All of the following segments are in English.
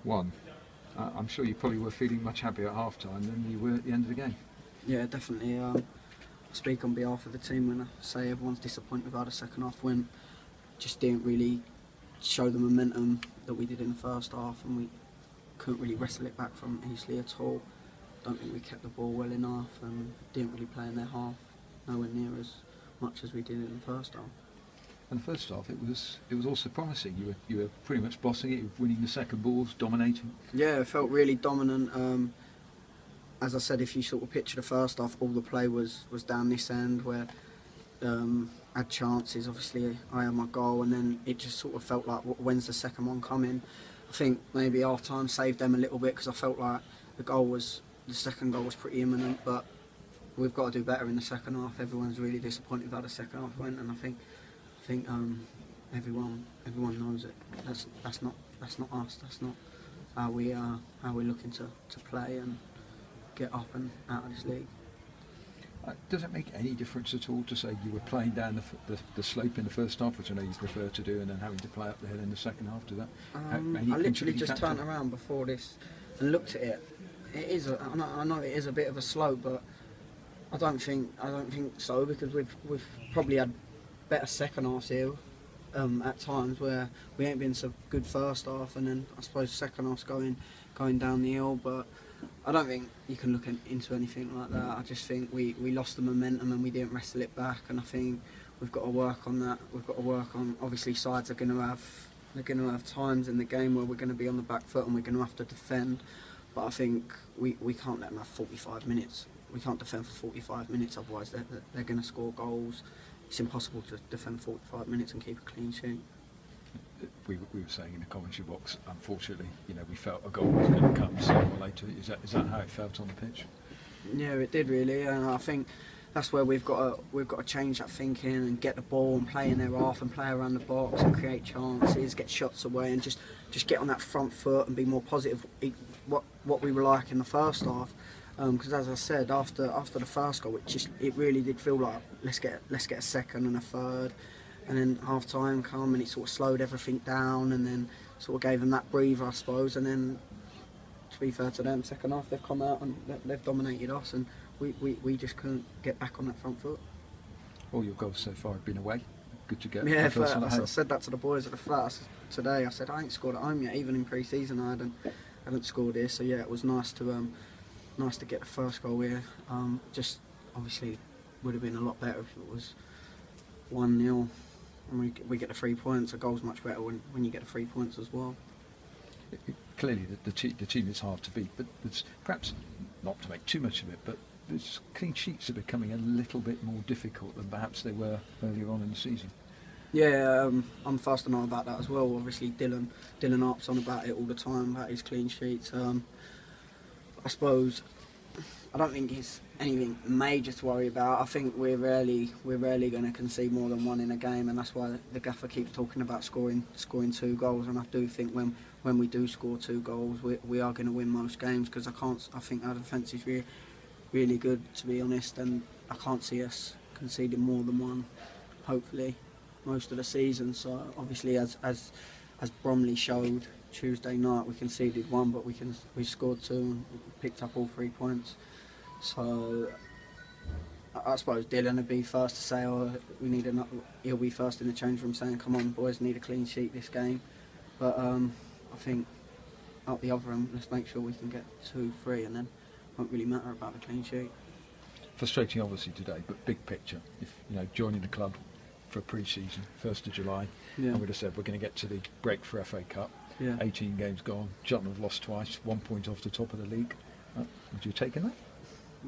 1. I'm sure you probably were feeling much happier at half-time than you were at the end of the game. Yeah, definitely. I speak on behalf of the team when I say everyone's disappointed about the second half win. Just didn't really show the momentum that we did in the first half, and we couldn't really wrestle it back from Eastleigh at all. Don't think we kept the ball well enough and didn't really play in their half, nowhere near as much as we did in the first half. And the first half, it was also promising. You were pretty much bossing it, you were winning the second balls, dominating. Yeah, it felt really dominant. As I said, if you sort of picture the first half, all the play was down this end where had chances. Obviously, I had my goal, and then it just sort of felt like, when's the second one coming? I think maybe half time saved them a little bit because I felt like the second goal was pretty imminent, but we've got to do better in the second half. Everyone's really disappointed about the second half went, and I think everyone knows it. That's not us. That's not how we're looking to play and get up and out of this league. Does it make any difference at all to say you were playing down the slope in the first half, which I know you prefer to do, and then having to play up the hill in the second half? Does that? I literally just turned around before this and looked at it. I know it is a bit of a slope, but I don't think so, because we've probably had better second halves here at times where we ain't been so good first half, and then I suppose second half's going down the hill. But I don't think you can look into anything like that. I just think we lost the momentum and we didn't wrestle it back, and I think we've got to work on that. We've got to work on, obviously sides are going to have times in the game where we're going to be on the back foot and we're going to have to defend, but I think we can't let them have 45 minutes. We can't defend for 45 minutes, otherwise they're going to score goals. It's impossible to defend 45 minutes and keep a clean sheet. We were saying in the commentary box, unfortunately, we felt a goal was going to come sooner or later. Is that how it felt on the pitch? Yeah, it did really, and I think that's where we've got to change that thinking and get the ball and play in their half and play around the box and create chances, get shots away, and just get on that front foot and be more positive. What we were like in the first half, because as I said, after the first goal, it really did feel like let's get a second and a third. And then half time come and it sort of slowed everything down, and then sort of gave them that breather, I suppose. And then, to be fair to them, second half they've come out and they've dominated us, and we just couldn't get back on that front foot. All your goals so far have been away. Good to get. Yeah, I said that to the boys at the flat today. I said I ain't scored at home yet. Even in pre-season, I hadn't scored here. So yeah, it was nice to get the first goal here. Just obviously would have been a lot better if it was 1-0. And we get the 3 points. A goal's much better when you get the 3 points as well. Clearly, the team is hard to beat, but it's perhaps not to make too much of it, but clean sheets are becoming a little bit more difficult than perhaps they were earlier on in the season. Yeah, I'm fast to know about that as well. Obviously, Dylan harps on about it all the time, about his clean sheets. I suppose I don't think it's anything major to worry about. I think we're rarely going to concede more than one in a game, and that's why the gaffer keeps talking about scoring 2 goals. And I do think when we do score 2 goals, we are going to win most games, because I think our defence is really good, to be honest, and I can't see us conceding more than 1, hopefully, most of the season. So obviously, as Bromley showed Tuesday night, we conceded 1, but we scored 2 and picked up all 3 points. So I suppose Dylan would be first to say, he'll be first in the change room saying, come on boys, need a clean sheet this game. But I think out the other end, let's make sure we can get 2-3, and then it won't really matter about the clean sheet. Frustrating obviously today, but big picture, if joining the club for pre-season, 1st of July, I would have said we're going to get to the break for FA Cup. 18 games gone, Cheltenham have lost twice, 1 point off the top of the league. Would you have taken that?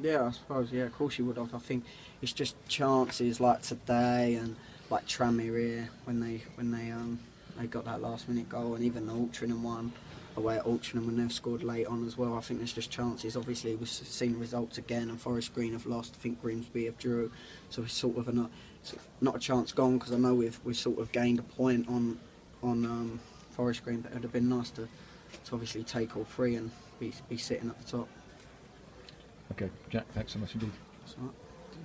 Yeah, I suppose, of course you would have. I think it's just chances like today and like Tranmere here when they got that last minute goal, and even the Altrincham one away at Altrincham when they've scored late on as well. I think there's just chances. Obviously we've seen results again, and Forest Green have lost. I think Grimsby have drew, so it's sort of not a chance gone, because I know we've sort of gained a point on Forest Green, but it would have been nice to obviously take all 3 and be sitting at the top. Okay, Jack, thanks so much indeed. That's all right.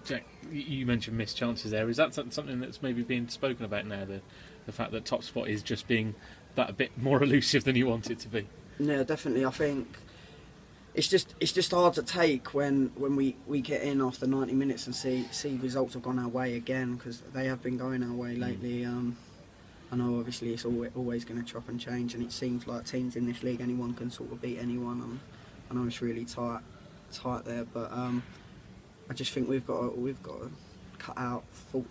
Jack, you mentioned missed chances there. Is that something that's maybe being spoken about now, the fact that top spot is just being that a bit more elusive than you want it to be? Yeah, definitely. I think it's just hard to take when we get in after 90 minutes and see results have gone our way again, because they have been going our way lately. I know obviously it's always going to chop and change, and it seems like teams in this league, anyone can sort of beat anyone. And I know it's really tight there, but I just think we've got to cut out 40.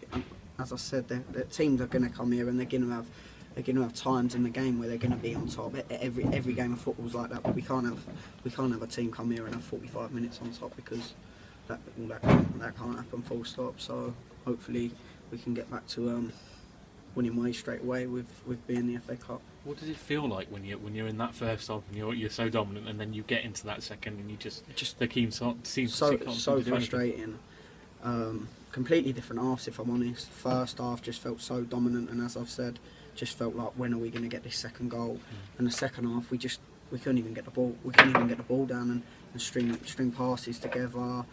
As I said, the teams are going to come here and they're going to have times in the game where they're going to be on top. Every game of football's like that, but we can't have a team come here and have 45 minutes on top, because that can't happen full stop. So hopefully we can get back to winning ways straight away with being the FA Cup. What does it feel like when you're in that first half and you're so dominant, and then you get into that second and you just the team seems so to frustrating. Completely different halves, if I'm honest. First half just felt so dominant, and as I've said, just felt like, when are we going to get this second goal? And the second half, we couldn't even get the ball. We couldn't even get the ball down and string passes together.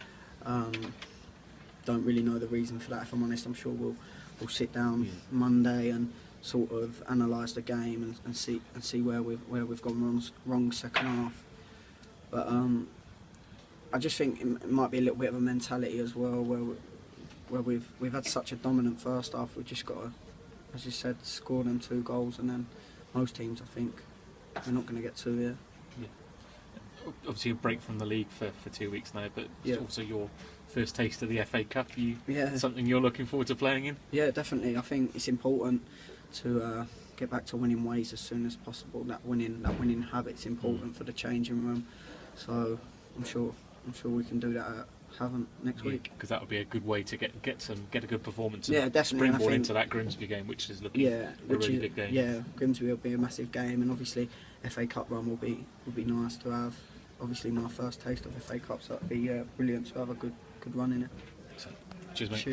Don't really know the reason for that, if I'm honest. I'm sure we'll sit down Monday and sort of analyse the game and see where we've gone wrong second half. But I just think it might be a little bit of a mentality as well, where we've had such a dominant first half. We've just got to, as you said, score them 2 goals, and then most teams, I think, we're not going to get 2 here. Yeah. Obviously a break from the league for 2 weeks now, but it's also your first taste of the FA Cup. Something you're looking forward to playing in? Yeah, definitely. I think it's important to get back to winning ways as soon as possible. That winning habit's important for the changing room. So I'm sure we can do that at Havant next week. Because that would be a good way to get a good performance. And definitely. Springboard into that Grimsby game, which is looking a really big game. Yeah, Grimsby will be a massive game, and obviously FA Cup run will be nice to have. Obviously my first taste of FA Cup, so that'd be brilliant to have a good run in it. Cheers, mate. Cheers.